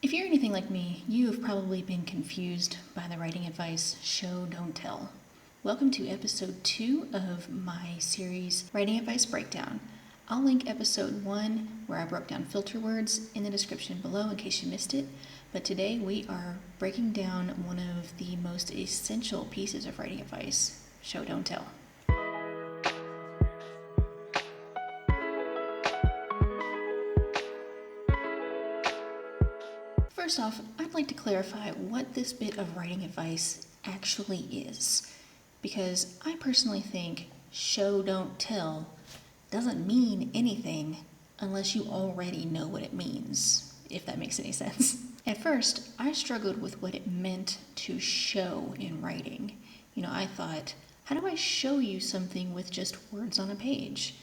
If you're anything like me, you have probably been confused by the writing advice show, don't tell. Welcome to episode 2 of my series Writing Advice Breakdown. I'll link episode 1 where I broke down filter words in the description below in case you missed it, but today we are breaking down one of the most essential pieces of writing advice, show, don't tell. First off, I'd like to clarify what this bit of writing advice actually is, because I personally think show, don't tell doesn't mean anything unless you already know what it means, if that makes any sense. At first, I struggled with what it meant to show in writing. I thought, how do I show you something with just words on a page?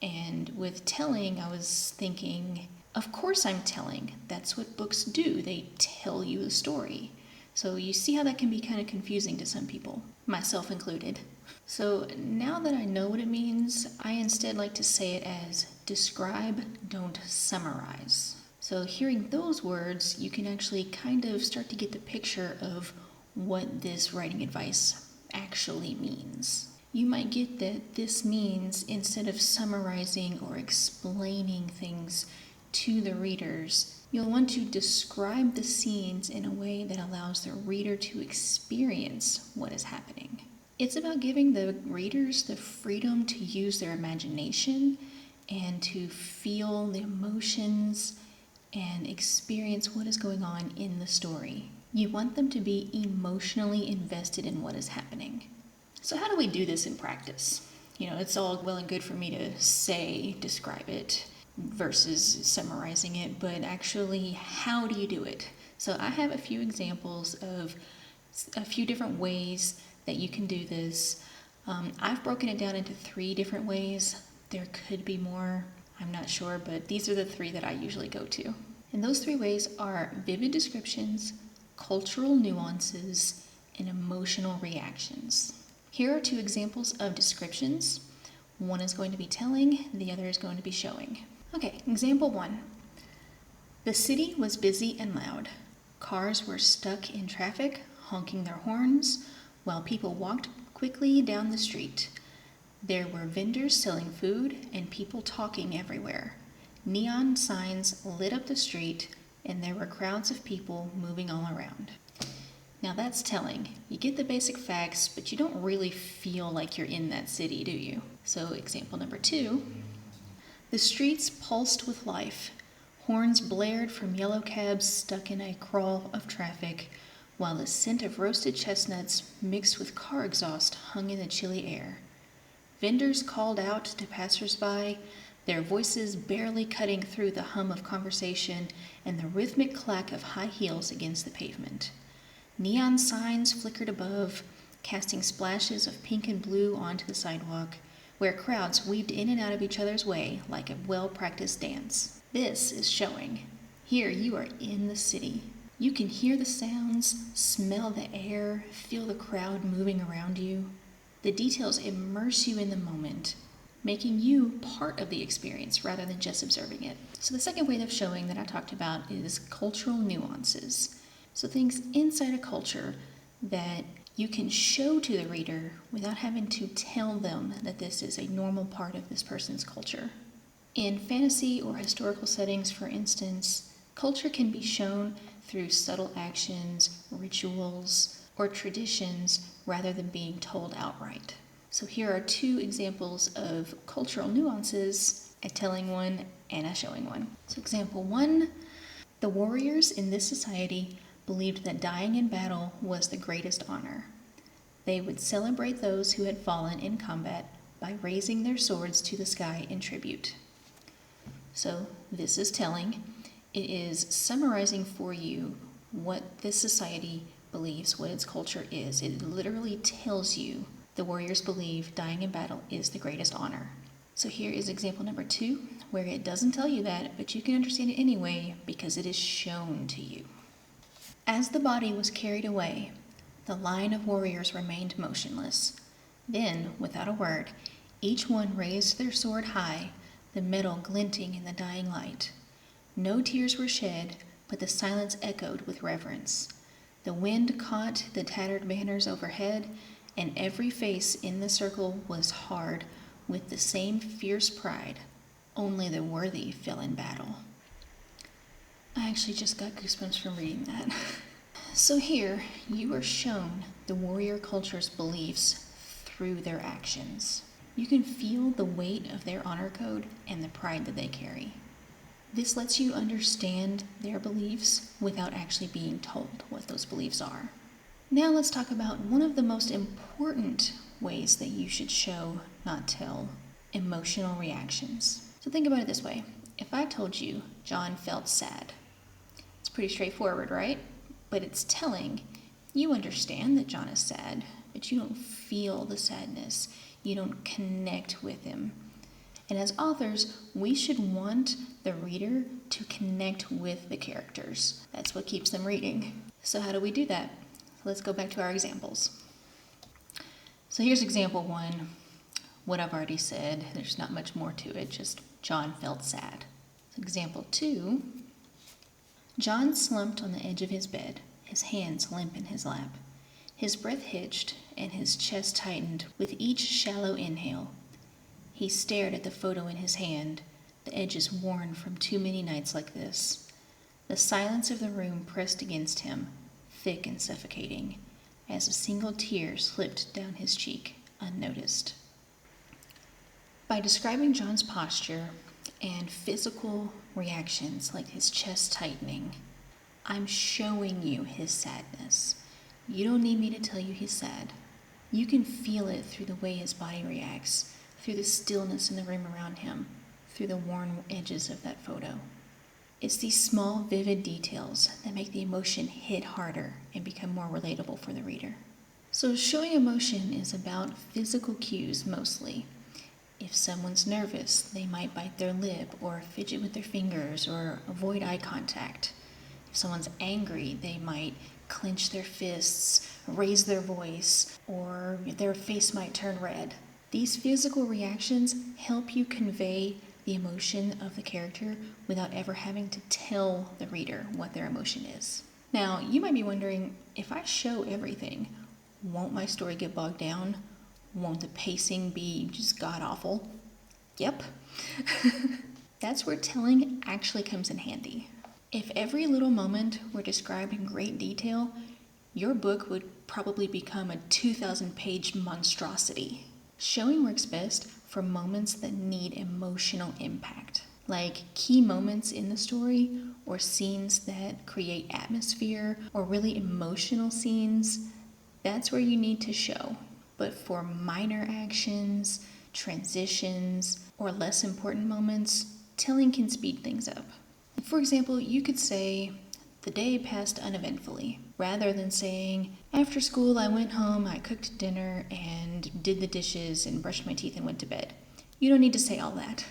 And with telling, I was thinking, of course I'm telling. That's what books do. They tell you a story. So you see how that can be kind of confusing to some people, myself included. So now that I know what it means, I instead like to say it as describe, don't summarize. So hearing those words, you can actually kind of start to get the picture of what this writing advice actually means. You might get that this means instead of summarizing or explaining things to the readers, you'll want to describe the scenes in a way that allows the reader to experience what is happening. It's about giving the readers the freedom to use their imagination and to feel the emotions and experience what is going on in the story. You want them to be emotionally invested in what is happening. So how do we do this in practice? It's all well and good for me to say, describe it, versus summarizing it, but actually, how do you do it? So I have a few examples of a few different ways that you can do this. I've broken it down into 3 different ways. There could be more, I'm not sure, but these are the 3 that I usually go to. And those 3 ways are vivid descriptions, cultural nuances, and emotional reactions. Here are 2 examples of descriptions. One is going to be telling, the other is going to be showing. Okay, example 1. The city was busy and loud. Cars were stuck in traffic, honking their horns, while people walked quickly down the street. There were vendors selling food and people talking everywhere. Neon signs lit up the street, and there were crowds of people moving all around. Now that's telling. You get the basic facts, but you don't really feel like you're in that city, do you? So example number 2. The streets pulsed with life. Horns blared from yellow cabs stuck in a crawl of traffic, while the scent of roasted chestnuts mixed with car exhaust hung in the chilly air. Vendors called out to passers-by, their voices barely cutting through the hum of conversation and the rhythmic clack of high heels against the pavement. Neon signs flickered above, casting splashes of pink and blue onto the sidewalk, where crowds weaved in and out of each other's way like a well-practiced dance. This is showing. Here you are in the city. You can hear the sounds, smell the air, feel the crowd moving around you. The details immerse you in the moment, making you part of the experience rather than just observing it. So the second way of showing that I talked about is cultural nuances. So things inside a culture that you can show to the reader without having to tell them that this is a normal part of this person's culture. In fantasy or historical settings, for instance, culture can be shown through subtle actions, rituals, or traditions rather than being told outright. So here are 2 examples of cultural nuances, a telling one and a showing one. So example 1, the warriors in this society believed that dying in battle was the greatest honor. They would celebrate those who had fallen in combat by raising their swords to the sky in tribute. So this is telling. It is summarizing for you what this society believes, what its culture is. It literally tells you the warriors believe dying in battle is the greatest honor. So here is example number 2, where it doesn't tell you that, but you can understand it anyway because it is shown to you. As the body was carried away, the line of warriors remained motionless. Then, without a word, each one raised their sword high, the metal glinting in the dying light. No tears were shed, but the silence echoed with reverence. The wind caught the tattered banners overhead, and every face in the circle was hard with the same fierce pride. Only the worthy fell in battle. I actually just got goosebumps from reading that. So here, you are shown the warrior culture's beliefs through their actions. You can feel the weight of their honor code and the pride that they carry. This lets you understand their beliefs without actually being told what those beliefs are. Now let's talk about one of the most important ways that you should show, not tell, emotional reactions. So think about it this way. If I told you John felt sad, it's pretty straightforward, right? But it's telling. You understand that John is sad, but you don't feel the sadness. You don't connect with him. And as authors, we should want the reader to connect with the characters. That's what keeps them reading. So how do we do that? Let's go back to our examples. So here's example 1. What I've already said, there's not much more to it, just John felt sad. So example 2. John slumped on the edge of his bed, his hands limp in his lap. His breath hitched and his chest tightened with each shallow inhale. He stared at the photo in his hand, the edges worn from too many nights like this. The silence of the room pressed against him, thick and suffocating, as a single tear slipped down his cheek, unnoticed. By describing John's posture and physical reactions like his chest tightening, I'm showing you his sadness. You don't need me to tell you he's sad. You can feel it through the way his body reacts, through the stillness in the room around him, through the worn edges of that photo. It's these small, vivid details that make the emotion hit harder and become more relatable for the reader. So showing emotion is about physical cues mostly. If someone's nervous, they might bite their lip or fidget with their fingers or avoid eye contact. If someone's angry, they might clench their fists, raise their voice, or their face might turn red. These physical reactions help you convey the emotion of the character without ever having to tell the reader what their emotion is. Now, you might be wondering, if I show everything, won't my story get bogged down? Won't the pacing be just god-awful? Yep. That's where telling actually comes in handy. If every little moment were described in great detail, your book would probably become a 2,000-page monstrosity. Showing works best for moments that need emotional impact, like key moments in the story or scenes that create atmosphere or really emotional scenes. That's where you need to show. But for minor actions, transitions, or less important moments, telling can speed things up. For example, you could say, "The day passed uneventfully," rather than saying, "After school I went home, I cooked dinner and did the dishes and brushed my teeth and went to bed." You don't need to say all that.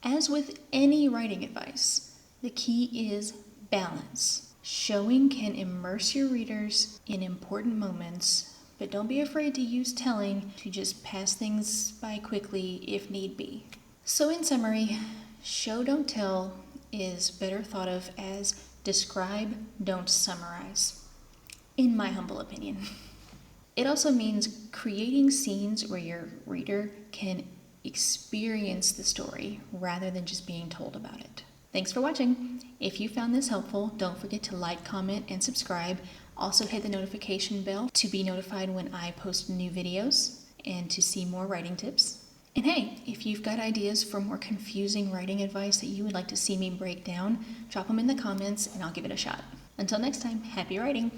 As with any writing advice, the key is balance. Showing can immerse your readers in important moments, but don't be afraid to use telling to just pass things by quickly if need be. So in summary, show don't tell is better thought of as describe, don't summarize, in my humble opinion. It also means creating scenes where your reader can experience the story rather than just being told about it. Thanks for watching. If you found this helpful, don't forget to like, comment, and subscribe. Also hit the notification bell to be notified when I post new videos and to see more writing tips. And hey, if you've got ideas for more confusing writing advice that you would like to see me break down, drop them in the comments and I'll give it a shot. Until next time, happy writing!